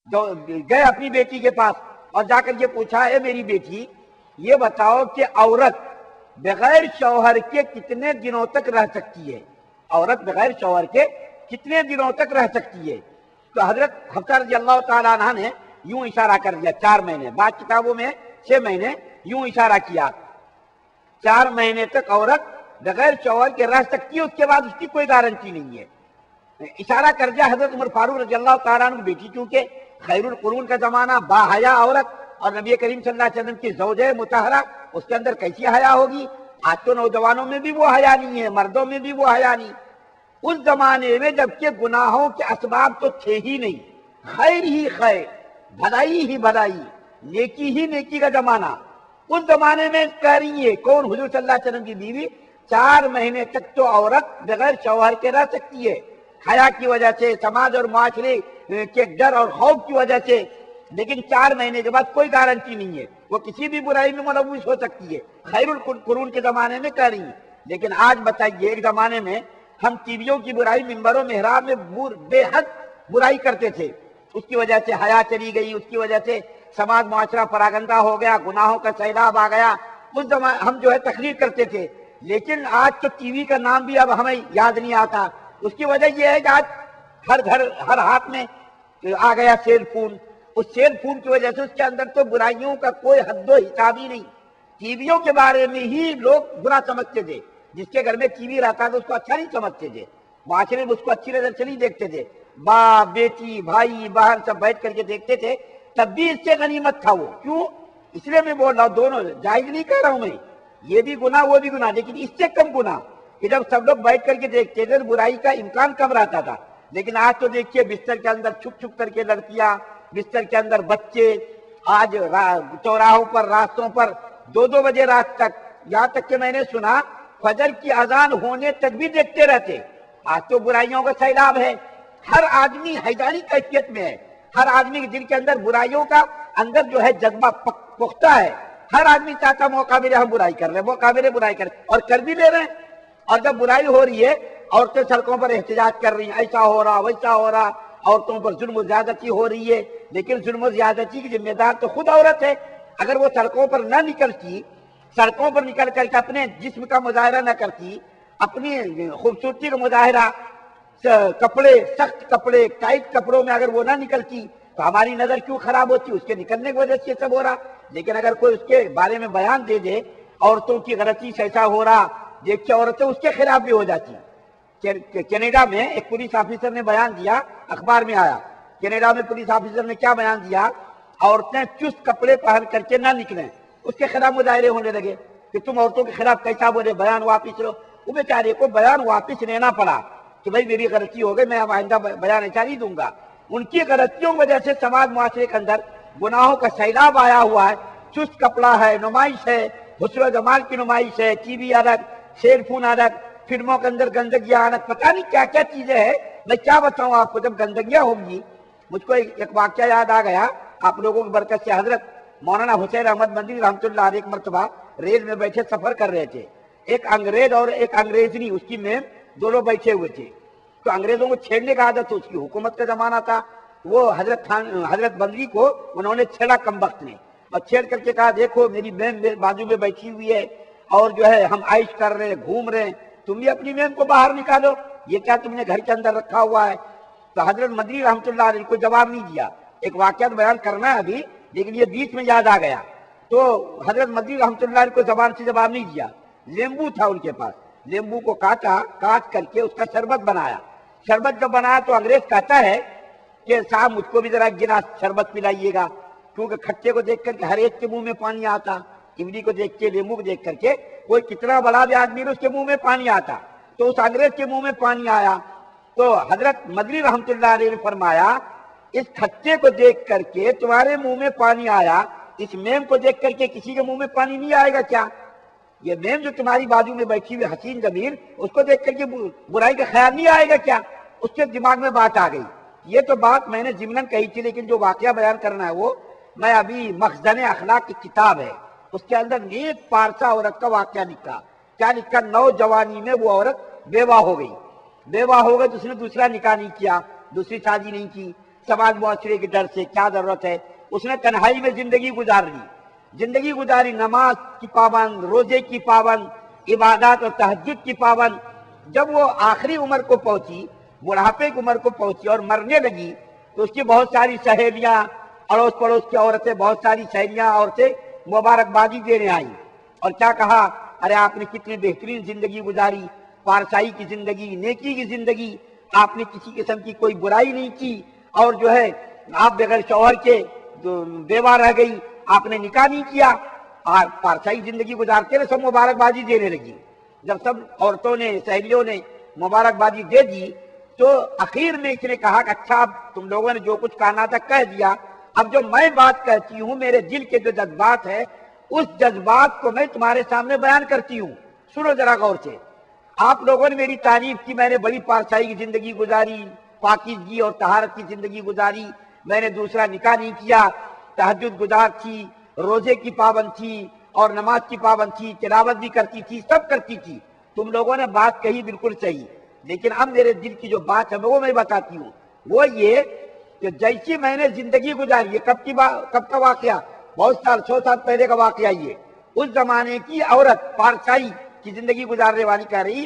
جو گئے اپنی بیٹی کے پاس اور جا کر یہ پوچھا، اے میری بیٹی یہ بتاؤ کہ عورت بغیر شوہر کے کتنے دنوں تک رہ سکتی ہے؟ عورت بغیر شوہر کے کتنے دنوں تک رہ سکتی ہے؟ تو حضرت حفصہ رضی اللہ تعالیٰ عنہ نے یوں اشارہ کر دیا 4 مہینے، بعض کتابوں میں 6 مہینے، یوں اشارہ کیا 4 مہینے تک عورت بغیر شوہر کے رہ سکتی ہے، اس کے بعد اس کی کوئی گارنٹی نہیں ہے۔ اشارہ کر دیا حضرت عمر فاروق رضی اللہ تعالیٰ عنہ کی بیٹی، کیونکہ خیر القرون کا زمانہ، با حیا عورت، اور نبی کریم صلی اللہ علیہ وسلم کی زوجہ مطہرہ، اس کے اندر کیسی حیا ہوگی؟ آج تو نوجوانوں میں بھی وہ حیا نہیں ہے، مردوں میں بھی وہ حیا نہیں۔ اس زمانے میں جبکہ گناہوں کے اسباب تو تھے ہی نہیں، خیر ہی خیر، بھلائی ہی بھلائی، نیکی ہی نیکی کا زمانہ، اس زمانے میں کہہ رہی ہے کون؟ حضور صلی اللہ علیہ وسلم کی بیوی 4 مہینے تک تو عورت بغیر شوہر کے رہ سکتی ہے، حیا کی وجہ سے، سماج اور معاشرے کے ڈر اور خوف کی وجہ سے، لیکن 4 مہینے کے بعد کوئی گارنٹی نہیں ہے، وہ کسی بھی برائی میں ملوث ہو سکتی ہے، خیر القرون کے زمانے میں کہہ رہی ہیں۔ لیکن آج بتائیے، ایک زمانے میں ہم ٹی ویوں کی برائی ممبر و محراب میں بے حد برائی کرتے تھے، اس کی وجہ سے حیا چلی گئی، اس کی وجہ سے سماج معاشرہ پراگندہ ہو گیا، گناہوں کا سیلاب آ گیا، اس زمانے ہم جو ہے تقریر کرتے تھے۔ لیکن آج تو ٹی وی کا نام بھی اب ہمیں یاد نہیں آتا، اس کی وجہ یہ ہے کہ آج ہر گھر ہر ہاتھ میں آ گیا سیل فون، اس سیل فون کی وجہ سے اس کے اندر تو برائیوں کا کوئی حد و حساب ہی نہیں۔ ٹی ویوں کے بارے میں ہی لوگ برا سمجھتے تھے، جس کے گھر میں ٹی وی رہتا تھا اس کو اچھا نہیں سمجھتے تھے، معاشرے میں اس کو اچھی نظر سے نہیں دیکھتے تھے، باپ بیٹی بھائی بہن سب بیٹھ کر کے دیکھتے تھے، تب بھی اس سے غنیمت تھا وہ۔ کیوں؟ اس لیے میں بول رہا ہوں، دونوں جائز نہیں کہہ رہا ہوں میں، یہ بھی گناہ وہ بھی گناہ، لیکن اس سے کم گناہ کہ جب سب لوگ بیٹھ کر کے دیکھتے تھے برائی کا امکان کم رہتا تھا۔ لیکن آج تو دیکھیے بستر کے اندر چھپ چھپ کر کے لڑکیاں، بستر کے اندر بچے، آج چوراہوں پر، راستوں پر 2-2 بجے رات تک، یہاں تک کہ میں نے سنا فجر کی اذان ہونے تک بھی دیکھتے رہتے۔ آج تو برائیوں کا سیلاب ہے، ہر آدمی حیرانی کیفیت میں ہے، ہر آدمی کے دل کے اندر برائیوں کا اندر جو ہے جذبہ پختہ ہے، ہر آدمی چاہتا موقع ملے ہم برائی کر رہے ہیں، موقع ملے برائی کر رہے ہیں، اور کر بھی لے رہے ہیں۔ اور جب برائی ہو رہی ہے، عورتیں سڑکوں پر احتجاج کر رہی ہیں، ایسا ہو رہا ویسا ہو رہا، عورتوں پر ظلم و زیادتی ہو رہی ہے، لیکن ظلم و زیادتی کی ذمہ دار تو خود عورت ہے۔ اگر وہ سڑکوں پر نہ نکلتی، سڑکوں پر نکل کر کے اپنے جسم کا مظاہرہ نہ کرتی، اپنی خوبصورتی کا مظاہرہ کپڑے، سخت کپڑے، ٹائٹ کپڑوں میں اگر وہ نہ نکلتی تو ہماری نظر کیوں خراب ہوتی؟ اس کے نکلنے کی وجہ سے یہ سب ہو رہا۔ لیکن اگر کوئی اس کے بارے میں بیان دے دے، عورتوں کی غلطی سے ایسا ہو رہا، دیکھتے عورتیں اس کے خلاف بھی ہو جاتی۔ کینیڈا میں ایک پولیس آفیسر نے بیان دیا، اخبار میں آیا، کینیڈا میں پولیس آفیسر نے کیا بیان دیا؟ عورتیں چست کپڑے پہن کر کے نہ نکلیں، اس کے خلاف مظاہرے ہونے لگے کہ تم عورتوں کے خلاف کیسا بولے، بیان واپس لو۔ وہ بیچارے کو بیان واپس لینا پڑا کہ بھائی میری غلطی ہو گئی، میں اب آئندہ بیان ایسا نہیں دوں گا۔ ان کی غلطیوں کی وجہ سے سماج معاشرے کے اندر گناہوں کا سیلاب آیا ہوا ہے، چست کپڑا ہے، نمائش ہے، حسن و جمال کی نمائش ہے، ٹی وی الگ، سیل فون الگ، فلموں کے اندر گندگیاں الگ، پتہ نہیں کیا کیا چیزیں ہیں۔ میں کیا بتاؤں آپ کو، جب گندگیاں ہوں گی، مجھ کو ایک واقعہ یاد آ گیا آپ لوگوں کی برکت سے۔ حضرت مولانا حسین احمد مدنی رحمۃ اللہ علیہ ایک مرتبہ ریل میں بیٹھے سفر کر رہے تھے، ایک انگریز اور ایک انگریزنی اس کی میم دونوں بیٹھے ہوئے تھے۔ تو انگریزوں کو چھیڑنے کا عادت، اس کی حکومت کا زمانہ تھا، وہ حضرت بندری کو انہوں نے چھیڑا کم وقت نے، اور چھیڑ کر کے کہا دیکھو میری میم بازو میں بیٹھی ہوئی ہے اور جو ہے ہم عائش کر رہے ہیں، گھوم رہے ہیں، تم بھی اپنی میم کو باہر نکالو، یہ کیا تم نے گھر کے اندر رکھا ہوا ہے؟ تو حضرت مدنی رحمۃ اللہ علیہ کو جواب نہیں دیا۔ ایک واقعہ بیان کرنا ہے ابھی، لیکن یہ بیچ میں یاد آ گیا۔ تو حضرت مدنی رحمۃ اللہ علیہ کو زبان سے جواب نہیں دیا۔ لیمبو تھا ان کے پاس، لیمبو کو کاٹ کر کے اس کا شربت بنایا۔ شربت جب بنایا تو انگریز کہتا ہے کہ صاحب مجھ کو بھی ذرا ایک گلاس شربت پلائیے گا، کیونکہ کھٹے کو دیکھ کر کے ہر ایک کے منہ میں پانی آتا، املی کو دیکھ کے، لیمبو کو دیکھ کر کے کوئی کتنا بڑا بھی آدمی اس کے منہ میں پانی آتا، تو اس انگریز کے منہ میں پانی آیا۔ تو حضرت مدنی رحمۃ اللہ علیہ نے فرمایا اس کھٹے کو دیکھ کر کے تمہارے منہ میں پانی آیا، اس میم کو دیکھ کر کے کسی کے منہ میں پانی نہیں آئے گا کیا؟ یہ میم جو تمہاری بازو میں بیٹھی ہوئی حسین جمیل، اس کو دیکھ کر کے برائی کا خیال نہیں آئے گا کیا؟ اس کے دماغ میں بات آ گئی۔ یہ تو بات میں نے ضمناً کہی تھی، لیکن جو واقعہ بیان کرنا ہے وہ میں ابھی مخزن اخلاق کی کتاب ہے، اس کے اندر نیک پارسا عورت کا واقعہ لکھا۔ کیا لکھا؟ نوجوانی میں وہ عورت بیوہ ہو گئی، بیوہ ہو گئی تو اس نے دوسرا نکاح نہیں کیا، دوسری شادی نہیں کی، سماج معاشرے کے ڈر سے کیا ضرورت ہے. اس نے تنہائی میں زندگی گزاری, نماز کی پابند, روزے کی پابند, عبادات اور تہجد کی پابند. جب وہ آخری عمر کو پہنچی, بڑھاپے کی عمر کو پہنچی اور مرنے لگی, تو اس کی بہت ساری سہیلیاں, اڑوس پڑوس کی عورتیں, بہت ساری سہیلیاں عورتیں مبارکبادی دینے آئیں اور کیا کہا, ارے آپ نے کتنی بہترین زندگی گزاری, پارسائی کی زندگی, نیکی کی زندگی, آپ نے کسی قسم کی کوئی برائی نہیں کی, اور جو ہے آپ بغیر شوہر کے بیوہ رہ گئی, آپ نے نکاح نہیں کیا, اور پارسائی زندگی گزارتے رہے. سب مبارکبادی دینے لگی. جب سب عورتوں نے, سہیلیوں نے مبارکبادی دے دی, تو اخیر میں اس نے کہا کہ اچھا اب تم لوگوں نے جو کچھ کہنا تھا کہہ دیا, اب جو میں بات کہتی ہوں, میرے دل کے جو جذبات ہے, اس جذبات کو میں تمہارے سامنے بیان کرتی ہوں. سنو ذرا غور سے. آپ لوگوں نے میری تعریف کی, میں نے بڑی پارسائی کی زندگی گزاری, پاکیزگی اور طہارت کی زندگی گزاری, میں نے دوسرا نکاح نہیں کیا, تہجد گزار تھی, روزے کی پابند تھی اور نماز کی پابند تھی, تلاوت بھی کرتی تھی, سب کرتی تھی. تم لوگوں نے بات کہی بالکل صحیح, لیکن اب میرے دل کی جو بات ہے وہ میں بتاتی ہوں. وہ یہ کہ جیسی میں نے زندگی گزاری, یہ کب کا واقعہ, بہت سال, 100 سال پہلے کا واقعہ. یہ اس زمانے کی عورت, پارسائی کی زندگی گزارنے والی کہہ رہی,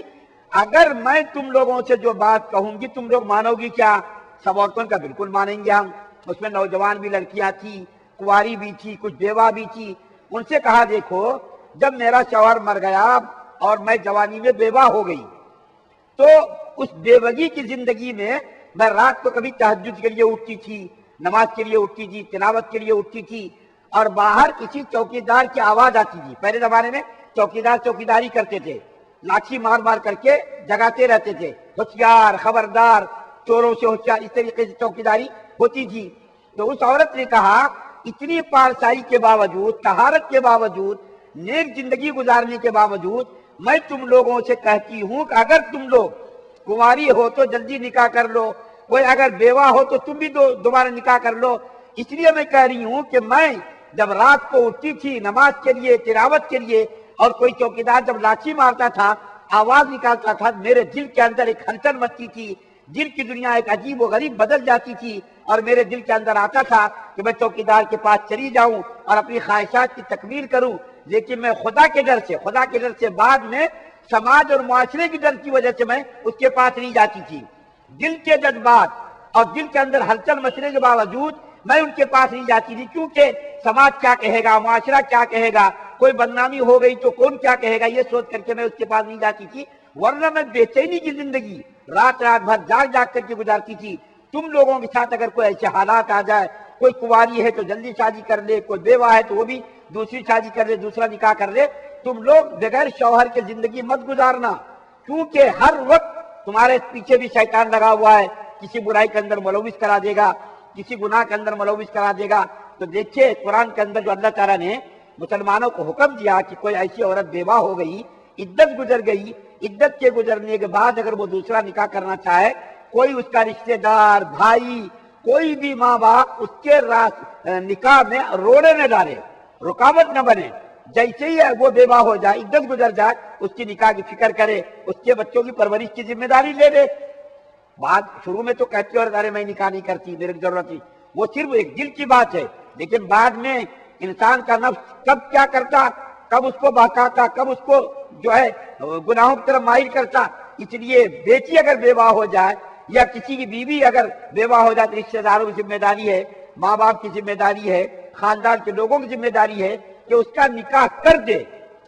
اگر میں تم لوگوں سے جو بات کہوں گی تم لوگ مانو گی کیا؟ سب عورتوں کا بالکل مانیں گے ہم. اس میں نوجوان بھی لڑکیاں تھی, کنواری بھی تھی, کچھ بیوہ بھی تھی. ان سے کہا دیکھو, جب میرا شوہر مر گیا اور میں جوانی میں بیوہ ہو گئی, تو اس بیوگی کی زندگی میں میں رات کو کبھی تہجد کے لیے اٹھتی تھی, نماز کے لیے اٹھتی تھی, تلاوت کے لیے اٹھتی تھی, اور باہر کسی چوکیدار کی آواز آتی تھی. پہلے زمانے میں چوکیدار چوکیداری کرتے تھے, لاٹھی مار مار کر کے جگاتے رہتے تھے, ہوشیار, خبردار, چوروں سے ہوشیار, اس طریقے سے چوکیداری ہوتی تھی. تو اس عورت نے کہا, اتنی پارسائی کے باوجود, طہارت کے باوجود, نیک زندگی گزارنے کے باوجود, میں تم لوگوں سے کہتی ہوں کہ اگر تم لوگ کنواری ہو تو جلدی نکاح کر لو, کوئی اگر بیوہ ہو تو تم بھی دوبارہ نکاح کر لو. اس لیے میں کہہ رہی ہوں کہ میں جب رات کو اٹھتی تھی نماز کے لیے, تلاوت کے لیے, اور کوئی چوکیدار جب لاٹھی مارتا تھا, آواز نکالتا تھا, میرے دل کے اندر ایک ہلچل مچتی تھی, دل کی دنیا ایک عجیب و غریب بدل جاتی تھی, اور میرے دل کے اندر آتا تھا کہ میں چوکیدار کے پاس چلی جاؤں اور اپنی خواہشات کی تکمیل کروں. لیکن میں خدا کے ڈر سے بعد میں سماج اور معاشرے کی ڈر کی وجہ سے میں اس کے پاس نہیں جاتی تھی. دل کے جذبات اور دل کے اندر ہلچل مچنے کے باوجود میں ان کے پاس نہیں جاتی تھی, کیونکہ سماج کیا کہے گا, معاشرہ کیا کہے گا, کوئی بدنامی ہو گئی تو کون کیا کہے گا, یہ سوچ کر کے میں اس کے پاس نہیں جاتی تھی. ورنہ میں بے چینی کی زندگی رات بھر جاگ کر کے گزارتی تھی. تم لوگوں کے ساتھ اگر کوئی ایسے حالات آ جائے, کوئی کنواری ہے تو جلدی شادی کر لے, کوئی بیوہ ہے تو وہ بھی دوسری شادی کر لے, دوسرا نکاح کر لے, تم لوگ بغیر شوہر کے زندگی مت گزارنا, کیونکہ ہر وقت تمہارے پیچھے بھی شیطان لگا ہوا ہے, کسی برائی کے اندر ملوث کرا دے گا, کسی گناہ کے اندر ملوث کرا دے گا. تو دیکھیے قرآن کے اندر جو اللہ تعالیٰ نے مسلمانوں کو حکم دیا کہ کوئی ایسی عورت بیوہ ہو گئی, عدت گزر گئی, عدت کے گزرنے کے بعد اگر وہ دوسرا نکاح کرنا چاہے, کوئی اس کا رشتہ دار, بھائی, کوئی بھی ماں باپ اس کے نکاح میں روڑے نہ ڈالے, رکاوٹ نہ بنے. جیسے ہی وہ بیوہ ہو جائے, عدت گزر جائے, اس کی نکاح کی فکر کرے, اس کے بچوں کی پرورش کی ذمہ داری لے لے. بات شروع میں تو کہتی اور ارے میں نکاح نہیں کرتی, میرے ضرورت نہیں, وہ صرف ایک دل کی بات ہے. لیکن بعد میں انسان کا نفس کب کیا کرتا, کب اس کو بہکاتا, کب اس کو جو ہے گناہوں کی طرف مائل کرتا. اس لیے بیٹی اگر بیوہ ہو جائے یا کسی کی بیوی اگر بیوہ ہو جائے تو رشتہ داروں کی ذمہ داری ہے, ماں باپ کی ذمہ داری ہے, خاندان کے لوگوں کی ذمہ داری ہے کہ اس کا نکاح کر دے.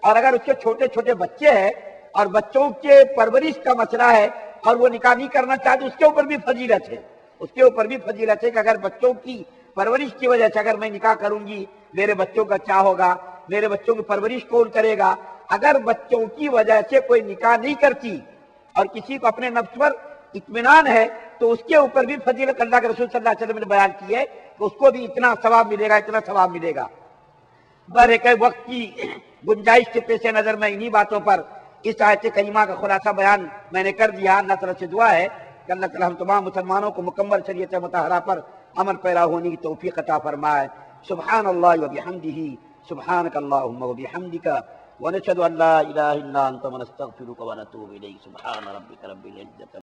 اور اگر اس کے چھوٹے چھوٹے بچے ہیں اور بچوں کے پرورش کا مسئلہ ہے اور وہ نکاح نہیں کرنا چاہتے, اس کے اوپر بھی فضیلت ہے, اس کے اوپر بھی فضیلت ہے کہ اگر بچوں کی پرورش کی وجہ سے اگر میں نکاح کروں گی, میرے بچوں کا کیا ہوگا, میرے بچوں کی پرورش کون کرے گا. اگر بچوں کی وجہ سے کوئی نکاح نہیں کرتی اور کسی کو اپنے نفس پر اطمینان ہے تو اس کے اوپر بھی فضیلت اللہ کے رسول صلی اللہ علیہ وسلم نے بیان کی ہے کہ اس کو بھی اتنا ثواب ملے گا, اتنا ثواب ملے گا. برکہ وقت کی گنجائش کے پیش نظر میں انہی باتوں پر اس آیت کریمہ کا خلاصہ بیان میں نے کر دیا. اللہ تعالیٰ سے دعا ہے کہ اللہ تعالیٰ ہم تمام مسلمانوں کو مکمل شریعت مطہرہ پر عمل پیرا ہونے کی توفیق عطا فرمائے. سبحان اللہ و بحمدہ, سبحانک اللہم و بحمدک, ونشہد ان لا الہ الا انت ونستغفرک ونتوب الیک. سبحان ربک رب العزت